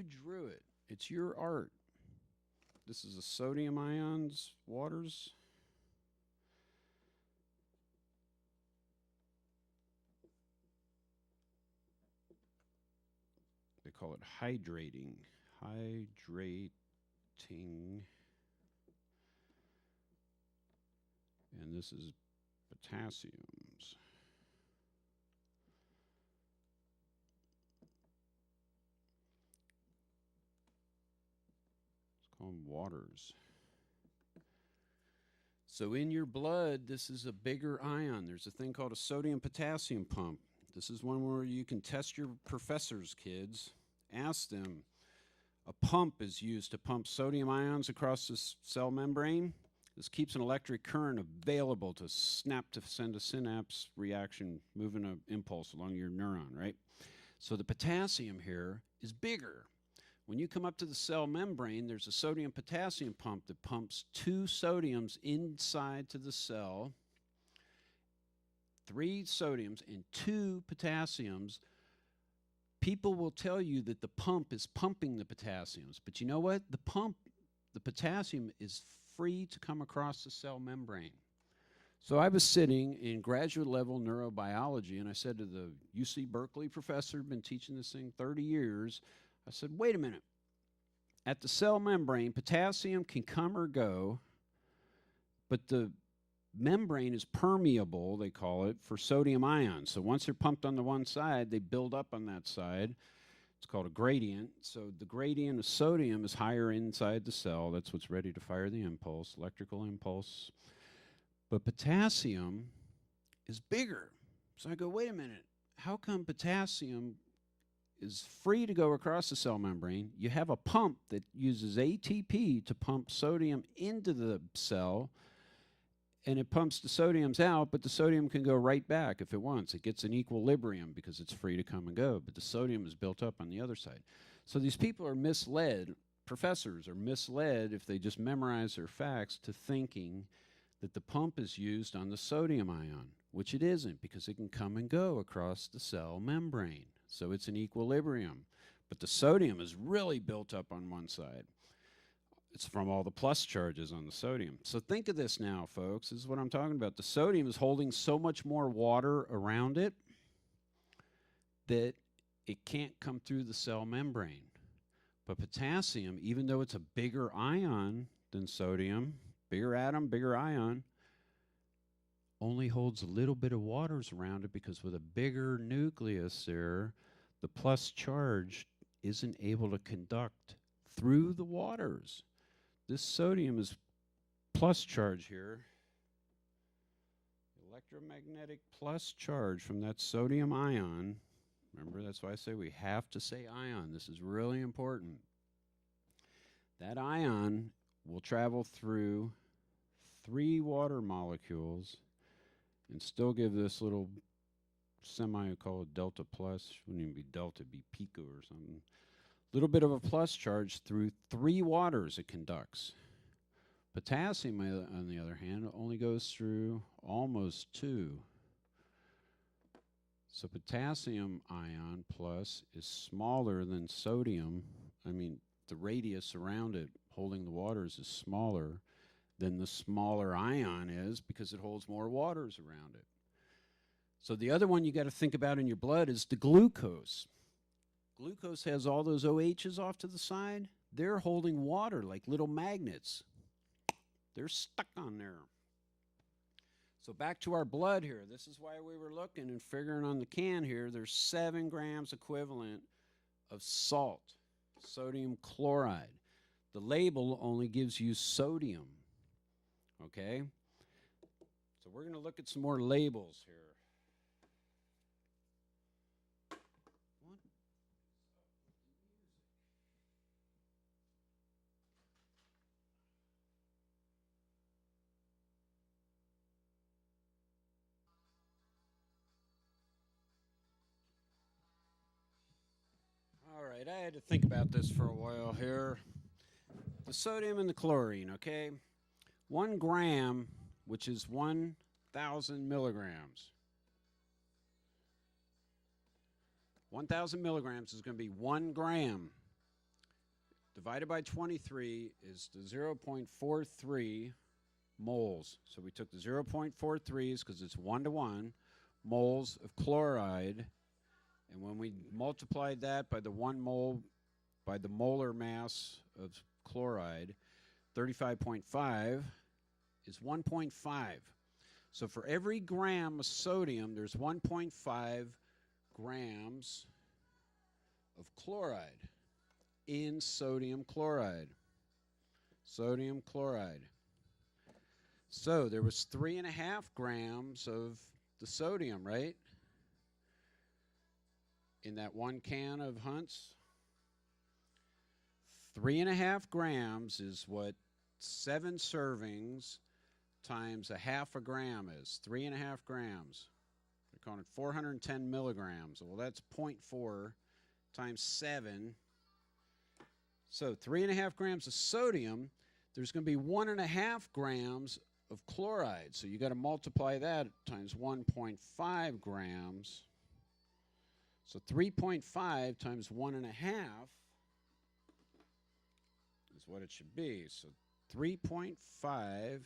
drew it. It's your art. This is a sodium ions waters. They call it hydrating. Hydrating. And this is potassiums. Let's call them waters. So in your blood, this is a bigger ion. There's a thing called a sodium-potassium pump. This is one where you can test your professors, kids. Ask them. A pump is used to pump sodium ions across the cell membrane. This keeps an electric current available to send a synapse reaction, moving an impulse along your neuron, right? So the potassium here is bigger. When you come up to the cell membrane, there's a sodium-potassium pump that pumps 2 sodiums inside to the cell, 3 sodiums and 2 potassiums. People will tell you that the pump is pumping the potassiums, but you know what? The potassium is free to come across the cell membrane. So I was sitting in graduate level neurobiology, and I said to the UC Berkeley professor, been teaching this thing 30 years, I said, wait a minute. At the cell membrane, potassium can come or go, but the membrane is permeable, they call it, for sodium ions. So once they're pumped on the one side, they build up on that side. It's called a gradient. So the gradient of sodium is higher inside the cell. That's what's ready to fire the impulse, electrical impulse. But potassium is bigger. So I go, wait a minute. How come potassium is free to go across the cell membrane? You have a pump that uses ATP to pump sodium into the cell, and it pumps the sodiums out, but the sodium can go right back if it wants. It gets an equilibrium because it's free to come and go, but the sodium is built up on the other side. So these people are misled, professors are misled if they just memorize their facts to thinking that the pump is used on the sodium ion, which it isn't, because it can come and go across the cell membrane. So it's an equilibrium, but the sodium is really built up on one side. It's from all the plus charges on the sodium. So think of this now, folks. This is what I'm talking about. The sodium is holding so much more water around it that it can't come through the cell membrane. But potassium, even though it's a bigger ion than sodium, bigger atom, bigger ion, only holds a little bit of waters around it because with a bigger nucleus there, the plus charge isn't able to conduct through the waters. This sodium is plus charge here. Electromagnetic plus charge from that sodium ion. Remember, that's why I say we have to say ion. This is really important. That ion will travel through 3 water molecules and still give this little call it delta plus. Wouldn't even be delta, it'd be pico or something. Little bit of a plus charge through 3 waters it conducts. Potassium, on the other hand, only goes through almost 2. So potassium ion plus is smaller than sodium. I mean, the radius around it holding the waters is smaller than the smaller ion is because it holds more waters around it. So the other one you got to think about in your blood is the glucose. Glucose has all those OHs off to the side. They're holding water like little magnets. They're stuck on there. So back to our blood here. This is why we were looking and figuring on the can here. There's 7 grams equivalent of salt, sodium chloride. The label only gives you sodium. Okay? So we're going to look at some more labels here. All right, I had to think about this for a while here. The sodium and the chlorine, okay? 1 gram, which is 1,000 milligrams. 1,000 milligrams is going to be 1 gram divided by 23 is the 0.43 moles. So we took the 0.43s because it's 1-to-1 moles of chloride, and when we multiplied that by the 1 mole by the molar mass of chloride, 35.5 is 1.5. So for every gram of sodium, there's 1.5 grams of chloride in sodium chloride. Sodium chloride. So there was 3.5 grams of the sodium, right? In that 1 can of Hunt's. 3.5 grams is what 7 servings times 1/2 gram is. 3.5 grams. They're calling it 410 milligrams. Well, that's 0.4 times 7. So 3.5 grams of sodium. There's going to be 1.5 grams of chloride. So you got to multiply that times 1.5 grams. So 3.5 times 1.5 is what it should be. So 3.5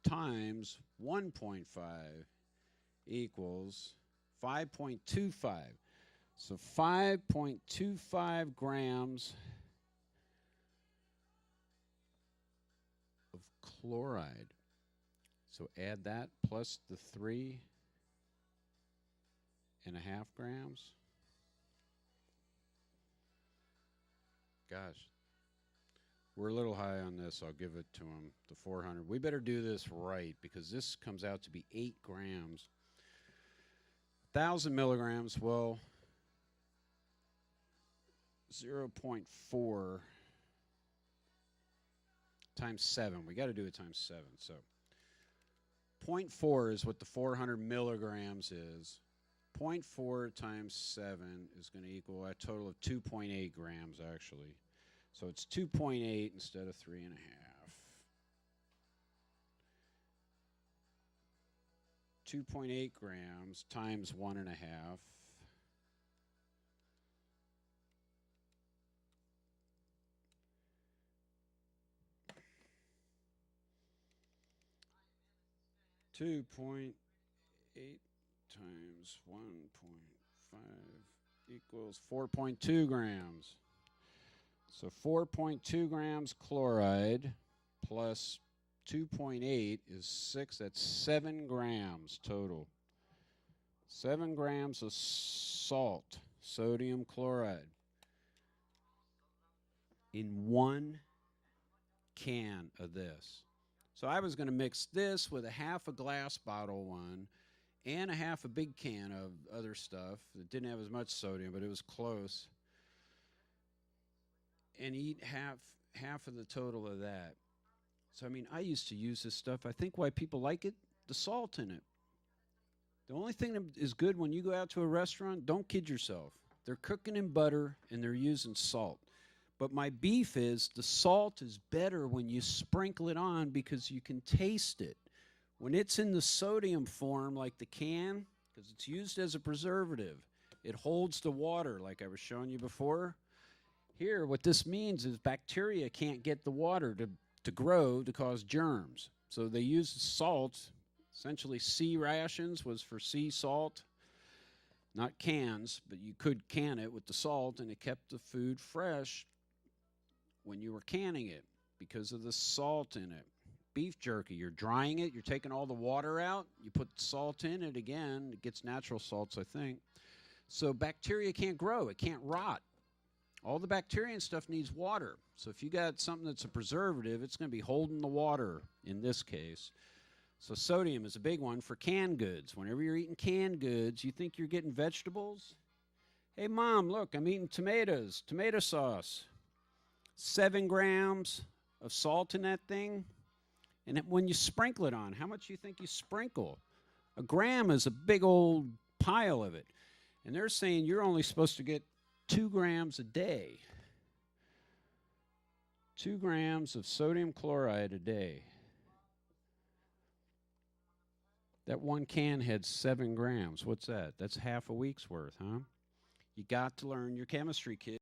times 1.5 equals 5.25. So 5.25 grams of chloride. So add that plus the 3.5 grams. Gosh, we're a little high on this. I'll give it to him, the 400. We better do this right because this comes out to be 8 grams. 1,000 milligrams, well, 0.4 times 7. We got to do it times 7. So 0.4 is what the 400 milligrams is. 0.4 times 7 is going to equal a total of 2.8 grams, actually. So it's 2.8 instead of 3.5. 2.8 grams times 1.5. .8 times 1.5 equals 4.2 grams. So 4.2 grams chloride plus 2.8 is 6. That's 7 grams total. 7 grams of salt, sodium chloride, in 1 can of this. So I was going to mix this with a 1/2 glass bottle one and a 1/2 big can of other stuff that didn't have as much sodium, but it was close, and eat half of the total of that. So, I mean, I used to use this stuff. I think why people like it, the salt in it. The only thing that is good when you go out to a restaurant, don't kid yourself. They're cooking in butter and they're using salt. But my beef is the salt is better when you sprinkle it on because you can taste it. When it's in the sodium form, like the can, because it's used as a preservative, it holds the water like I was showing you before. Here, what this means is bacteria can't get the water to grow to cause germs. So they use salt. Essentially, sea rations was for sea salt. Not cans, but you could can it with the salt, and it kept the food fresh when you were canning it because of the salt in it. Beef jerky, you're drying it, you're taking all the water out, you put salt in it again, it gets natural salts, I think. So bacteria can't grow, it can't rot. All the bacteria and stuff needs water. So if you got something that's a preservative, it's going to be holding the water in this case. So sodium is a big one for canned goods. Whenever you're eating canned goods, you think you're getting vegetables? Hey, Mom, look, I'm eating tomatoes, tomato sauce. 7 grams of salt in that thing. And when you sprinkle it on, how much do you think you sprinkle? A gram is a big old pile of it. And they're saying you're only supposed to get 2 grams a day. 2 grams of sodium chloride a day. That 1 can had 7 grams. What's that? That's half a week's worth, huh? You got to learn your chemistry, kid.